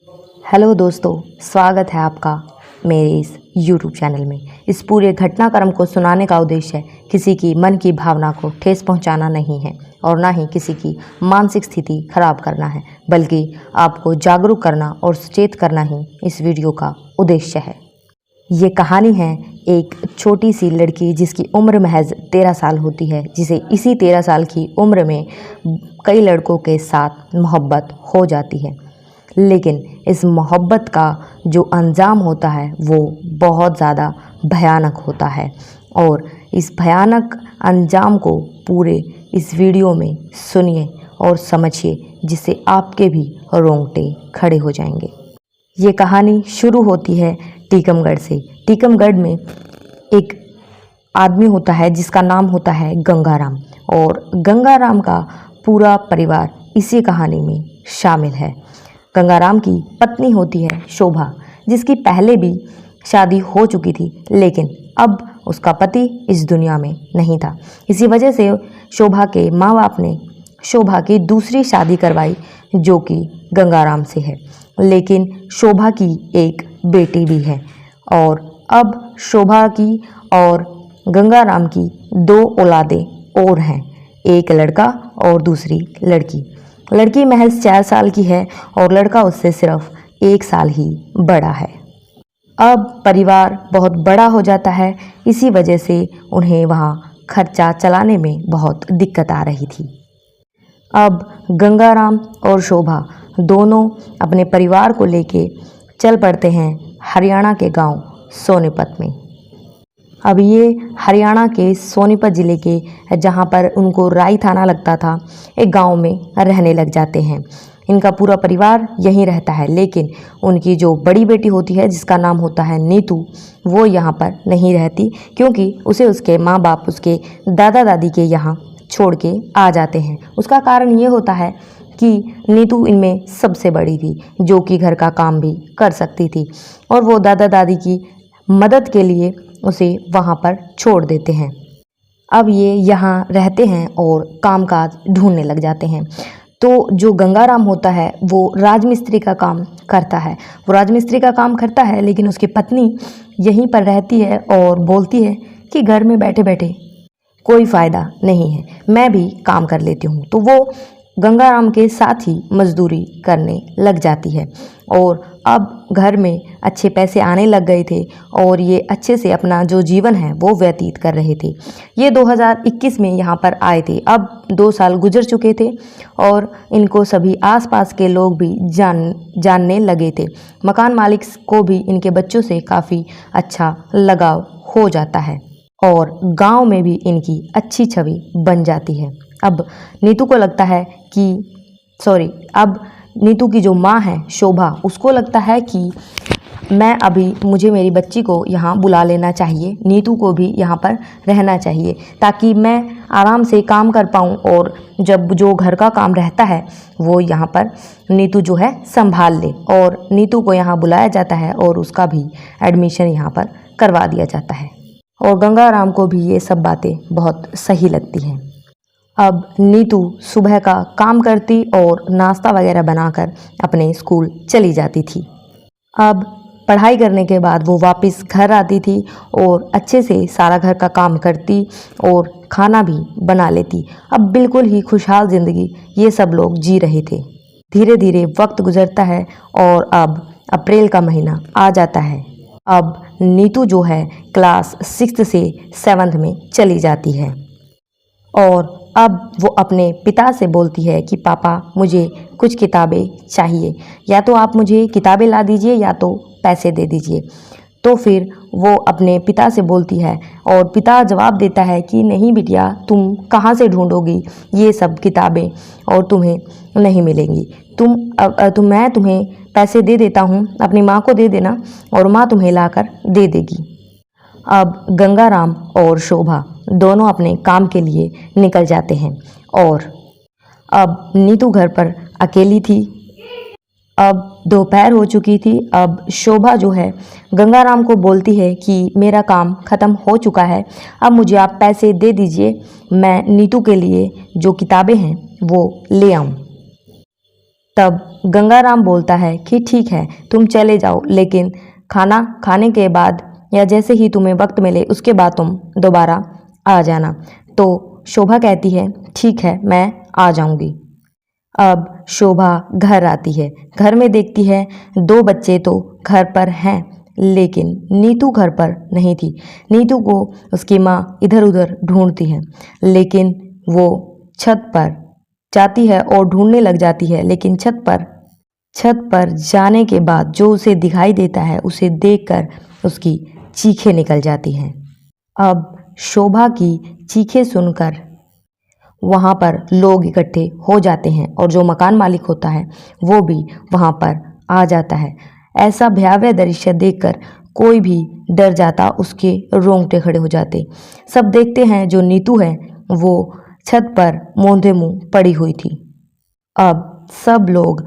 Hello दोस्तों, स्वागत है आपका मेरे इस YouTube चैनल में। इस पूरे घटनाक्रम को सुनाने का उद्देश्य है किसी की मन की भावना को ठेस पहुंचाना नहीं है और ना ही किसी की मानसिक स्थिति खराब करना है, बल्कि आपको जागरूक करना और सचेत करना ही इस वीडियो का उद्देश्य है। ये कहानी है एक छोटी सी लड़की जिसकी उम्र महज 13 साल होती है, जिसे इसी 13 साल की उम्र में कई लड़कों के साथ मोहब्बत हो जाती है। लेकिन इस मोहब्बत का जो अंजाम होता है वो बहुत ज़्यादा भयानक होता है और इस भयानक अंजाम को पूरे इस वीडियो में सुनिए और समझिए, जिससे आपके भी रोंगटे खड़े हो जाएंगे। ये कहानी शुरू होती है टीकमगढ़ से। टीकमगढ़ में एक आदमी होता है जिसका नाम होता है गंगाराम, और गंगाराम का पूरा परिवार इसी कहानी में शामिल है। गंगाराम की पत्नी होती है शोभा, जिसकी पहले भी शादी हो चुकी थी, लेकिन अब उसका पति इस दुनिया में नहीं था। इसी वजह से शोभा के माँ बाप ने शोभा की दूसरी शादी करवाई, जो कि गंगाराम से है। लेकिन शोभा की एक बेटी भी है और अब शोभा की और गंगाराम की 2 औलादें और हैं, एक लड़का और दूसरी लड़की। लड़की महज 4 साल की है और लड़का उससे सिर्फ 1 साल ही बड़ा है। अब परिवार बहुत बड़ा हो जाता है, इसी वजह से उन्हें वहाँ खर्चा चलाने में बहुत दिक्कत आ रही थी। अब गंगाराम और शोभा दोनों अपने परिवार को लेके चल पड़ते हैं हरियाणा के गांव सोनीपत में। अब ये हरियाणा के सोनीपत ज़िले के जहाँ पर उनको राई थाना लगता था, एक गांव में रहने लग जाते हैं। इनका पूरा परिवार यहीं रहता है, लेकिन उनकी जो बड़ी बेटी होती है जिसका नाम होता है नीतू, वो यहाँ पर नहीं रहती, क्योंकि उसे उसके माँ बाप उसके दादा दादी के यहाँ छोड़ के आ जाते हैं। उसका कारण ये होता है कि नीतू इनमें सबसे बड़ी थी, जो कि घर का काम भी कर सकती थी, और वो दादा दादी की मदद के लिए उसे वहाँ पर छोड़ देते हैं। अब ये यहाँ रहते हैं और कामकाज ढूंढने लग जाते हैं। तो जो गंगाराम होता है वो राजमिस्त्री का काम करता है। लेकिन उसकी पत्नी यहीं पर रहती है और बोलती है कि घर में बैठे बैठे कोई फ़ायदा नहीं है, मैं भी काम कर लेती हूँ। तो वो गंगाराम के साथ ही मजदूरी करने लग जाती है और अब घर में अच्छे पैसे आने लग गए थे और ये अच्छे से अपना जो जीवन है वो व्यतीत कर रहे थे। ये 2021 में यहाँ पर आए थे। अब 2 साल गुजर चुके थे और इनको सभी आसपास के लोग भी जानने लगे थे। मकान मालिक को भी इनके बच्चों से काफ़ी अच्छा लगाव हो जाता है और गांव में भी इनकी अच्छी छवि बन जाती है। अब नीतू को लगता है अब नीतू की जो माँ है शोभा, उसको लगता है कि मुझे मेरी बच्ची को यहाँ बुला लेना चाहिए, नीतू को भी यहाँ पर रहना चाहिए, ताकि मैं आराम से काम कर पाऊँ और जब जो घर का काम रहता है वो यहाँ पर नीतू जो है संभाल ले। और नीतू को यहाँ बुलाया जाता है और उसका भी एडमिशन यहाँ पर करवा दिया जाता है और गंगाराम को भी ये सब बातें बहुत सही लगती हैं। अब नीतू सुबह का काम करती और नाश्ता वगैरह बनाकर अपने स्कूल चली जाती थी। अब पढ़ाई करने के बाद वो वापस घर आती थी और अच्छे से सारा घर का काम करती और खाना भी बना लेती। अब बिल्कुल ही खुशहाल ज़िंदगी ये सब लोग जी रहे थे। धीरे धीरे वक्त गुजरता है और अब अप्रैल का महीना आ जाता है। अब नीतू जो है क्लास 6 से 7th में चली जाती है और अब वो अपने पिता से बोलती है कि पापा, मुझे कुछ किताबें चाहिए, या तो आप मुझे किताबें ला दीजिए या तो पैसे दे दीजिए। तो फिर वो अपने पिता से बोलती है और पिता जवाब देता है कि नहीं बिटिया, तुम कहाँ से ढूंढोगी ये सब किताबें और तुम्हें नहीं मिलेंगी। मैं तुम्हें पैसे दे देता हूँ, अपनी माँ को दे देना और माँ तुम्हें लाकर दे देगी। अब गंगाराम और शोभा दोनों अपने काम के लिए निकल जाते हैं और अब नीतू घर पर अकेली थी। अब दोपहर हो चुकी थी। अब शोभा जो है गंगाराम को बोलती है कि मेरा काम ख़त्म हो चुका है, अब मुझे आप पैसे दे दीजिए, मैं नीतू के लिए जो किताबें हैं वो ले आऊँ। तब गंगाराम बोलता है कि ठीक है, तुम चले जाओ, लेकिन खाना खाने के बाद या जैसे ही तुम्हें वक्त मिले उसके बाद तुम दोबारा आ जाना। तो शोभा कहती है ठीक है, मैं आ जाऊंगी। अब शोभा घर आती है। घर में देखती है 2 बच्चे तो घर पर हैं, लेकिन नीतू घर पर नहीं थी। नीतू को उसकी माँ इधर उधर ढूंढती है, लेकिन वो छत पर जाती है और ढूंढने लग जाती है, लेकिन छत पर जाने के बाद जो उसे दिखाई देता है उसे देखकर उसकी चीखें निकल जाती हैं। अब शोभा की चीखें सुनकर वहाँ पर लोग इकट्ठे हो जाते हैं और जो मकान मालिक होता है वो भी वहाँ पर आ जाता है। ऐसा भयावह दृश्य देखकर कोई भी डर जाता, उसके रोंगटे खड़े हो जाते। सब देखते हैं जो नीतू है वो छत पर मौंधे मुंह पड़ी हुई थी। अब सब लोग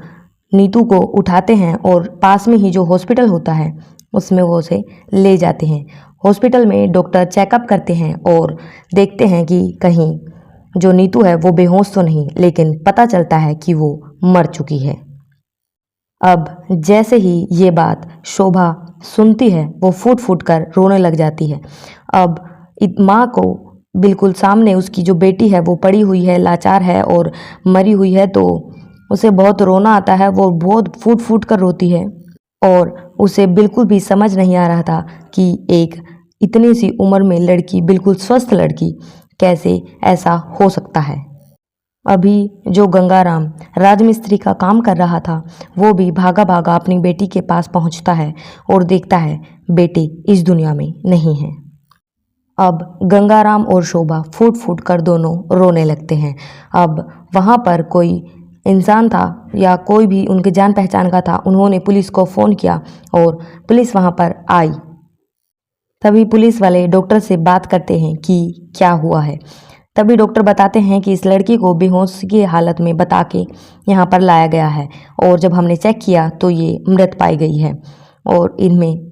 नीतू को उठाते हैं और पास में ही जो हॉस्पिटल होता है उसमें वो उसे ले जाते हैं। हॉस्पिटल में डॉक्टर चेकअप करते हैं और देखते हैं कि कहीं जो नीतू है वो बेहोश तो नहीं, लेकिन पता चलता है कि वो मर चुकी है। अब जैसे ही ये बात शोभा सुनती है वो फूट फूट कर रोने लग जाती है। अब माँ को बिल्कुल सामने उसकी जो बेटी है वो पड़ी हुई है, लाचार है और मरी हुई है, तो उसे बहुत रोना आता है। वो बहुत फूट फूट कर रोती है और उसे बिल्कुल भी समझ नहीं आ रहा था कि एक इतनी सी उम्र में लड़की, बिल्कुल स्वस्थ लड़की, कैसे ऐसा हो सकता है। अभी जो गंगाराम राजमिस्त्री का काम कर रहा था वो भी भागा भागा अपनी बेटी के पास पहुंचता है और देखता है बेटी इस दुनिया में नहीं है। अब गंगाराम और शोभा फूट फूट कर दोनों रोने लगते हैं। अब वहाँ पर कोई इंसान था या कोई भी उनके जान पहचान का था, उन्होंने पुलिस को फ़ोन किया और पुलिस वहाँ पर आई। तभी पुलिस वाले डॉक्टर से बात करते हैं कि क्या हुआ है। तभी डॉक्टर बताते हैं कि इस लड़की को बेहोश की हालत में बता के यहाँ पर लाया गया है और जब हमने चेक किया तो ये मृत पाई गई है। और इनमें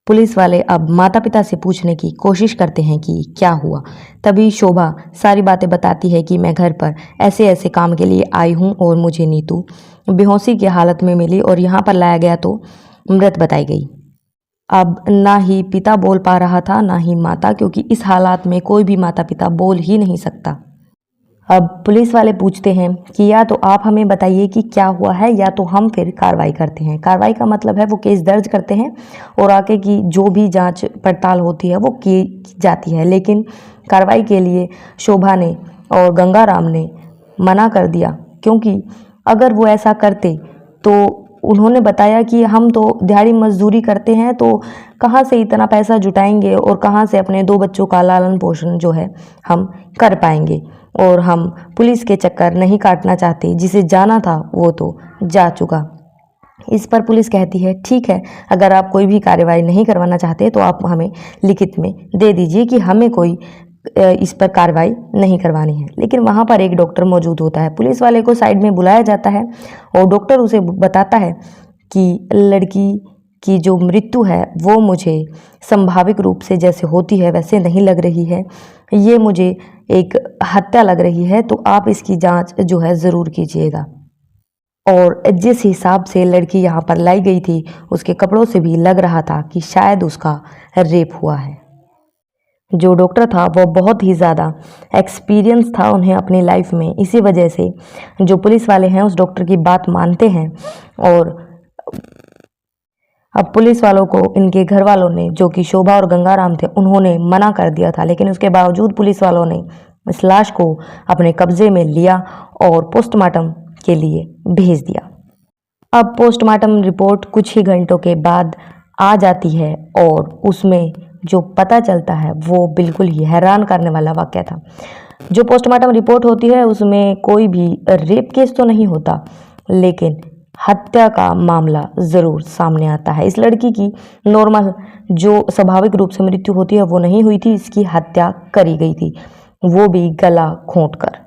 पुलिस वाले अब माता पिता से पूछने की कोशिश करते हैं कि क्या हुआ। तभी शोभा सारी बातें बताती है कि मैं घर पर ऐसे ऐसे काम के लिए आई हूँ और मुझे नीतू बेहोशी की हालत में मिली और यहाँ पर लाया गया तो मृत बताई गई। अब ना ही पिता बोल पा रहा था ना ही माता, क्योंकि इस हालात में कोई भी माता पिता बोल ही नहीं सकता। अब पुलिस वाले पूछते हैं कि या तो आप हमें बताइए कि क्या हुआ है या तो हम फिर कार्रवाई करते हैं। कार्रवाई का मतलब है वो केस दर्ज करते हैं और आगे की जो भी जांच पड़ताल होती है वो की जाती है। लेकिन कार्रवाई के लिए शोभा ने और गंगाराम ने मना कर दिया, क्योंकि अगर वो ऐसा करते तो उन्होंने बताया कि हम तो दिहाड़ी मजदूरी करते हैं, तो कहाँ से इतना पैसा जुटाएंगे और कहाँ से अपने 2 बच्चों का लालन पोषण जो है हम कर पाएंगे, और हम पुलिस के चक्कर नहीं काटना चाहते। जिसे जाना था वो तो जा चुका। इस पर पुलिस कहती है ठीक है, अगर आप कोई भी कार्रवाई नहीं करवाना चाहते तो आप हमें लिखित में दे दीजिए कि हमें कोई इस पर कार्रवाई नहीं करवानी है। लेकिन वहाँ पर एक डॉक्टर मौजूद होता है। पुलिस वाले को साइड में बुलाया जाता है और डॉक्टर उसे बताता है कि लड़की की जो मृत्यु है वो मुझे संभाविक रूप से जैसे होती है वैसे नहीं लग रही है, ये मुझे एक हत्या लग रही है, तो आप इसकी जांच जो है ज़रूर कीजिएगा। और जिस हिसाब से लड़की यहाँ पर लाई गई थी उसके कपड़ों से भी लग रहा था कि शायद उसका रेप हुआ है। जो डॉक्टर था वो बहुत ही ज़्यादा एक्सपीरियंस था उन्हें अपनी लाइफ में, इसी वजह से जो पुलिस वाले हैं उस डॉक्टर की बात मानते हैं। और अब पुलिस वालों को इनके घर वालों ने, जो कि शोभा और गंगाराम थे, उन्होंने मना कर दिया था, लेकिन उसके बावजूद पुलिस वालों ने इस लाश को अपने कब्जे में लिया और पोस्टमार्टम के लिए भेज दिया। अब पोस्टमार्टम रिपोर्ट कुछ ही घंटों के बाद आ जाती है और उसमें जो पता चलता है वो बिल्कुल ही हैरान करने वाला वाक़या था। जो पोस्टमार्टम रिपोर्ट होती है उसमें कोई भी रेप केस तो नहीं होता, लेकिन हत्या का मामला ज़रूर सामने आता है। इस लड़की की नॉर्मल जो स्वाभाविक रूप से मृत्यु होती है वो नहीं हुई थी, इसकी हत्या करी गई थी, वो भी गला घोंटकर।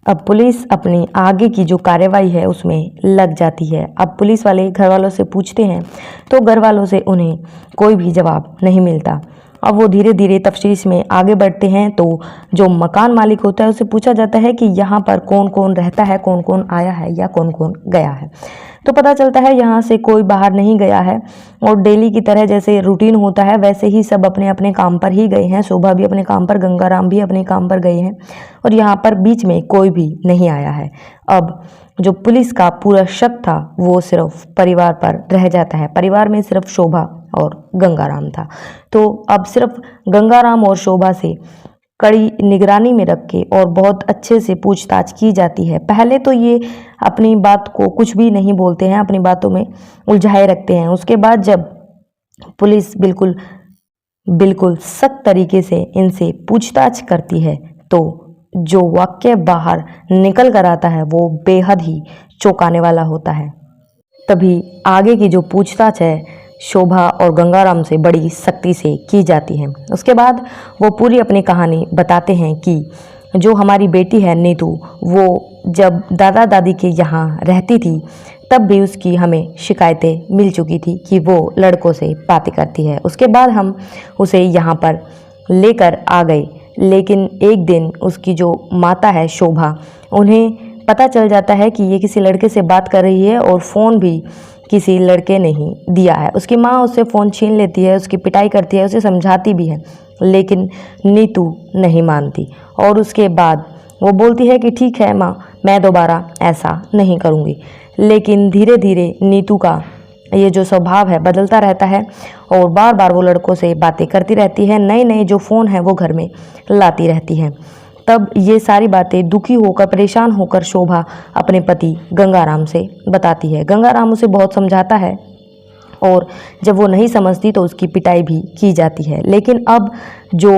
अब पुलिस अपनी आगे की जो कार्रवाई है उसमें लग जाती है। अब पुलिस वाले घर वालों से पूछते हैं तो घर वालों से उन्हें कोई भी जवाब नहीं मिलता। अब वो धीरे धीरे तफ्तीश में आगे बढ़ते हैं तो जो मकान मालिक होता है उससे पूछा जाता है कि यहाँ पर कौन कौन रहता है, कौन कौन आया है या कौन कौन गया है। तो पता चलता है यहाँ से कोई बाहर नहीं गया है और डेली की तरह जैसे रूटीन होता है वैसे ही सब अपने अपने काम पर ही गए हैं। शोभा भी अपने काम पर, गंगाराम भी अपने काम पर गए हैं और यहाँ पर बीच में कोई भी नहीं आया है। अब जो पुलिस का पूरा शक था वो सिर्फ परिवार पर रह जाता है। परिवार में सिर्फ शोभा और गंगाराम था। तो अब सिर्फ गंगाराम और शोभा से कड़ी निगरानी में रख के और बहुत अच्छे से पूछताछ की जाती है। पहले तो ये अपनी बात को कुछ भी नहीं बोलते हैं, अपनी बातों में उलझाए रखते हैं। उसके बाद जब पुलिस बिल्कुल सख्त तरीके से इनसे पूछताछ करती है तो जो वाक्य बाहर निकल कर आता है वो बेहद ही चौंकाने वाला होता है। तभी आगे की जो पूछताछ है शोभा और गंगाराम से बड़ी सख्ती से की जाती है। उसके बाद वो पूरी अपनी कहानी बताते हैं कि जो हमारी बेटी है नीतू, वो जब दादा दादी के यहाँ रहती थी तब भी उसकी हमें शिकायतें मिल चुकी थी कि वो लड़कों से बातें करती है। उसके बाद हम उसे यहाँ पर लेकर आ गए, लेकिन एक दिन उसकी जो माता है शोभा, उन्हें पता चल जाता है कि ये किसी लड़के से बात कर रही है और फ़ोन भी किसी लड़के ने ही दिया है। उसकी माँ उससे फ़ोन छीन लेती है, उसकी पिटाई करती है, उसे समझाती भी है, लेकिन नीतू नहीं मानती और उसके बाद वो बोलती है कि ठीक है माँ, मैं दोबारा ऐसा नहीं करूँगी। लेकिन धीरे धीरे नीतू का ये जो स्वभाव है बदलता रहता है और बार बार वो लड़कों से बातें करती रहती है, नए नए जो फ़ोन है वो घर में लाती रहती है। तब ये सारी बातें दुखी होकर, परेशान होकर शोभा अपने पति गंगाराम से बताती है। गंगाराम उसे बहुत समझाता है और जब वो नहीं समझती तो उसकी पिटाई भी की जाती है। लेकिन अब जो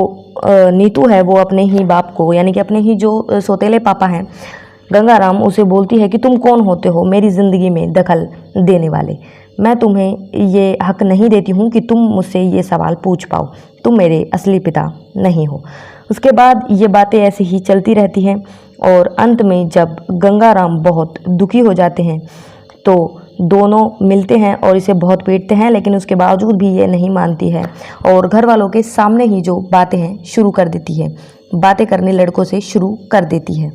नीतू है वो अपने ही बाप को, यानी कि अपने ही जो सौतेले पापा हैं गंगाराम, उसे बोलती है कि तुम कौन होते हो मेरी ज़िंदगी में दखल देने वाले। मैं तुम्हें ये हक नहीं देती हूँ कि तुम मुझसे ये सवाल पूछ पाओ, तुम मेरे असली पिता नहीं हो। उसके बाद ये बातें ऐसे ही चलती रहती हैं और अंत में जब गंगाराम बहुत दुखी हो जाते हैं तो दोनों मिलते हैं और इसे बहुत पीटते हैं, लेकिन उसके बावजूद भी ये नहीं मानती है और घर वालों के सामने ही जो बातें हैं शुरू कर देती है, बातें करने लड़कों से शुरू कर देती है।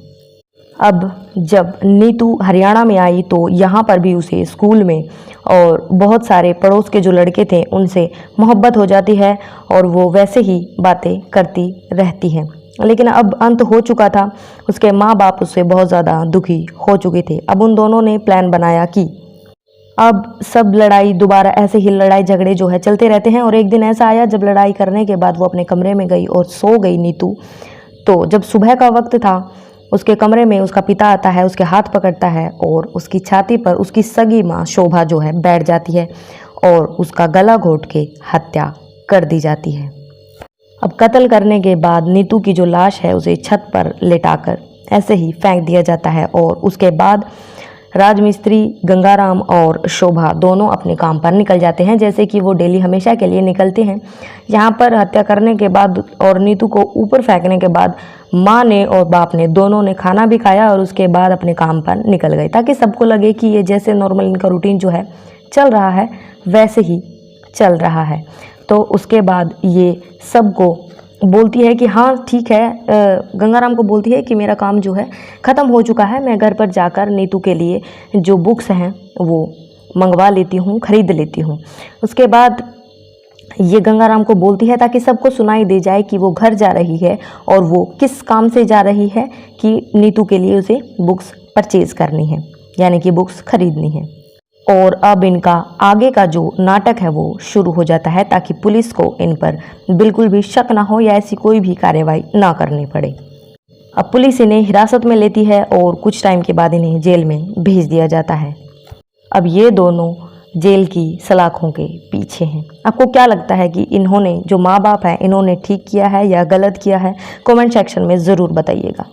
अब जब नीतू हरियाणा में आई तो यहाँ पर भी उसे स्कूल में और बहुत सारे पड़ोस के जो लड़के थे उनसे मोहब्बत हो जाती है और वो वैसे ही बातें करती रहती है। लेकिन अब अंत हो चुका था, उसके माँ बाप उससे बहुत ज़्यादा दुखी हो चुके थे। अब उन दोनों ने प्लान बनाया कि अब सब लड़ाई दोबारा, ऐसे ही लड़ाई झगड़े जो है चलते रहते हैं। और एक दिन ऐसा आया जब लड़ाई करने के बाद वो अपने कमरे में गई और सो गई नीतू। तो जब सुबह का वक्त था, उसके कमरे में उसका पिता आता है, उसके हाथ पकड़ता है और उसकी छाती पर उसकी सगी माँ शोभा जो है बैठ जाती है और उसका गला घोंट के हत्या कर दी जाती है। अब कत्ल करने के बाद नीतू की जो लाश है उसे छत पर लेटाकर ऐसे ही फेंक दिया जाता है और उसके बाद राजमिस्त्री गंगाराम और शोभा दोनों अपने काम पर निकल जाते हैं, जैसे कि वो डेली हमेशा के लिए निकलते हैं। यहाँ पर हत्या करने के बाद और नीतू को ऊपर फेंकने के बाद माँ ने और बाप ने दोनों ने खाना भी खाया और उसके बाद अपने काम पर निकल गए, ताकि सबको लगे कि ये जैसे नॉर्मल इनका रूटीन जो है चल रहा है वैसे ही चल रहा है। तो उसके बाद ये सबको बोलती है कि हाँ ठीक है, गंगाराम को बोलती है कि मेरा काम जो है ख़त्म हो चुका है, मैं घर पर जाकर नीतू के लिए जो बुक्स हैं वो मंगवा लेती हूँ, ख़रीद लेती हूँ। उसके बाद ये गंगाराम को बोलती है ताकि सबको सुनाई दे जाए कि वो घर जा रही है और वो किस काम से जा रही है, कि नीतू के लिए उसे बुक्स परचेज़ करनी है, यानी कि बुक्स खरीदनी है। और अब इनका आगे का जो नाटक है वो शुरू हो जाता है, ताकि पुलिस को इन पर बिल्कुल भी शक ना हो या ऐसी कोई भी कार्रवाई ना करनी पड़े। अब पुलिस इन्हें हिरासत में लेती है और कुछ टाइम के बाद इन्हें जेल में भेज दिया जाता है। अब ये दोनों जेल की सलाखों के पीछे हैं। आपको क्या लगता है कि इन्होंने, जो माँ बाप हैं, इन्होंने ठीक किया है या गलत किया है? कमेंट सेक्शन में ज़रूर बताइएगा।